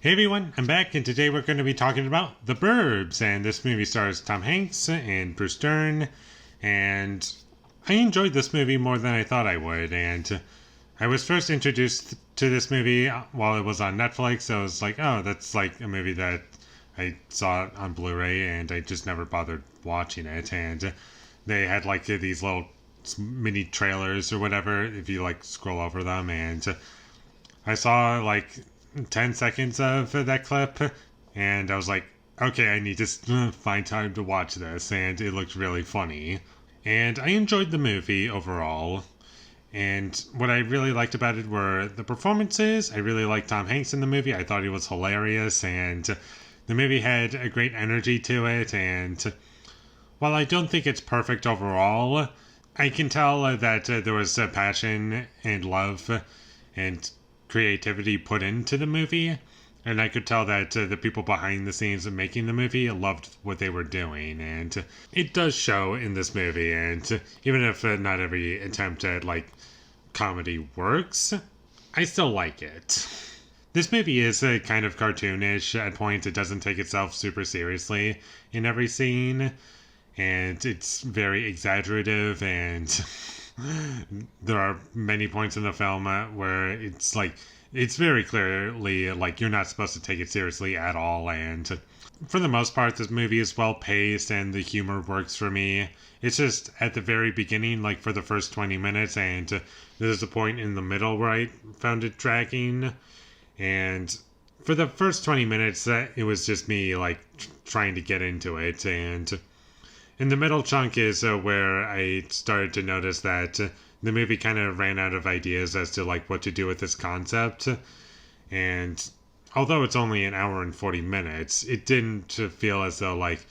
Hey everyone, I'm back and today we're going to be talking about The Burbs, and this movie stars Tom Hanks and Bruce Dern, and I enjoyed this movie more than I thought I would, and I was first introduced to this movie while it was on Netflix, so I was like, oh, that's like a movie that I saw on Blu-ray and I just never bothered watching it, and they had like these little mini trailers or whatever if you like scroll over them, and I saw like 10 seconds of that clip and I was like, okay, I need to find time to watch this, and it looked really funny. And I enjoyed the movie overall. And what I really liked about it were the performances. I really liked Tom Hanks in the movie. I thought he was hilarious, and the movie had a great energy to it. And while I don't think it's perfect overall, I can tell that there was passion and love and creativity put into the movie, and I could tell that the people behind the scenes of making the movie loved what they were doing, and it does show in this movie. And even if not every attempt at like comedy works, I still like it. This movie is kind of cartoonish at points. It doesn't take itself super seriously in every scene, and it's very exaggerative, and there are many points in the film where it's very clearly like you're not supposed to take it seriously at all. And for the most part, this movie is well paced and the humor works for me. It's just at the very beginning, like for the first 20 minutes, and there's a point in the middle where I found it dragging. And for the first 20 minutes, it was just me like trying to get into it, and in the middle chunk is where I started to notice that the movie kind of ran out of ideas as to like what to do with this concept. And although it's only an hour and 40 minutes, it didn't feel as though like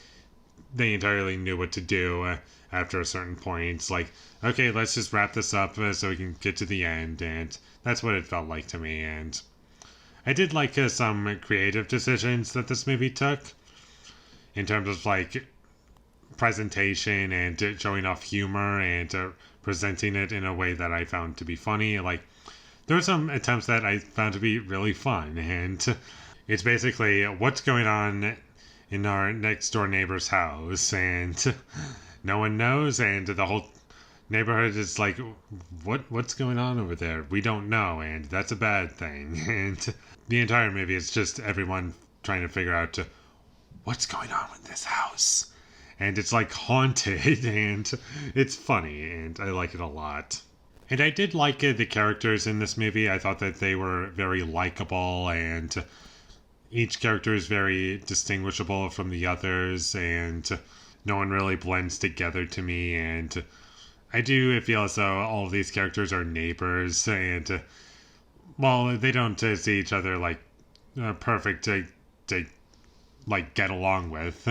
they entirely knew what to do after a certain point. It's like, okay, let's just wrap this up so we can get to the end. And that's what it felt like to me. And I did like some creative decisions that this movie took in terms of like presentation and showing off humor and presenting it in a way that I found to be funny. Like, there were some attempts that I found to be really fun, and it's basically what's going on in our next door neighbor's house, and no one knows, and the whole neighborhood is like, what's going on over there? We don't know, and that's a bad thing. And the entire movie is just everyone trying to figure out what's going on with this house. And it's like haunted, and it's funny, and I like it a lot. And I did like the characters in this movie. I thought that they were very likable, and each character is very distinguishable from the others, and no one really blends together to me. And I do feel as though all of these characters are neighbors, and while they don't see each other like perfect to like get along with,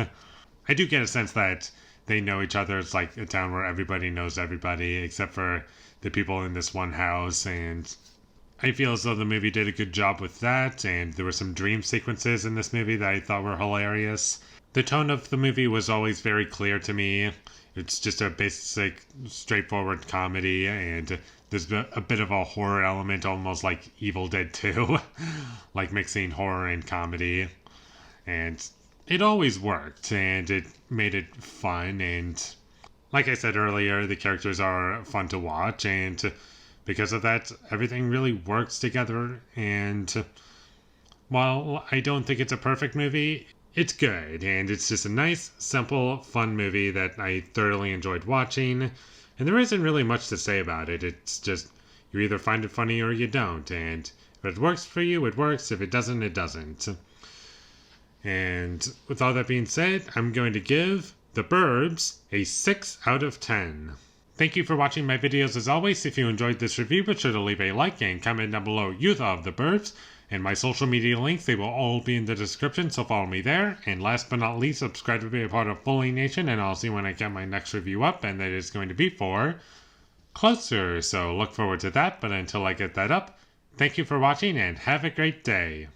I do get a sense that they know each other. It's like a town where everybody knows everybody except for the people in this one house, and I feel as though the movie did a good job with that. And there were some dream sequences in this movie that I thought were hilarious. The tone of the movie was always very clear to me. It's just a basic, straightforward comedy, and there's a bit of a horror element, almost like Evil Dead 2, like mixing horror and comedy. And it always worked, and it made it fun. And like I said earlier, the characters are fun to watch, and because of that, everything really works together. And while I don't think it's a perfect movie, it's good, and it's just a nice, simple, fun movie that I thoroughly enjoyed watching. And there isn't really much to say about it. It's just, you either find it funny or you don't, and if it works for you, it works. If it doesn't, it doesn't. And with all that being said, I'm going to give The Burbs a 6 out of 10. Thank you for watching my videos as always. If you enjoyed this review, be sure to leave a like and comment down below you thought of The Burbs. And my social media links, they will all be in the description, so follow me there. And last but not least, subscribe to be a part of Foley Nation, and I'll see when I get my next review up, and that is going to be for Closer. So look forward to that, but until I get that up, thank you for watching and have a great day.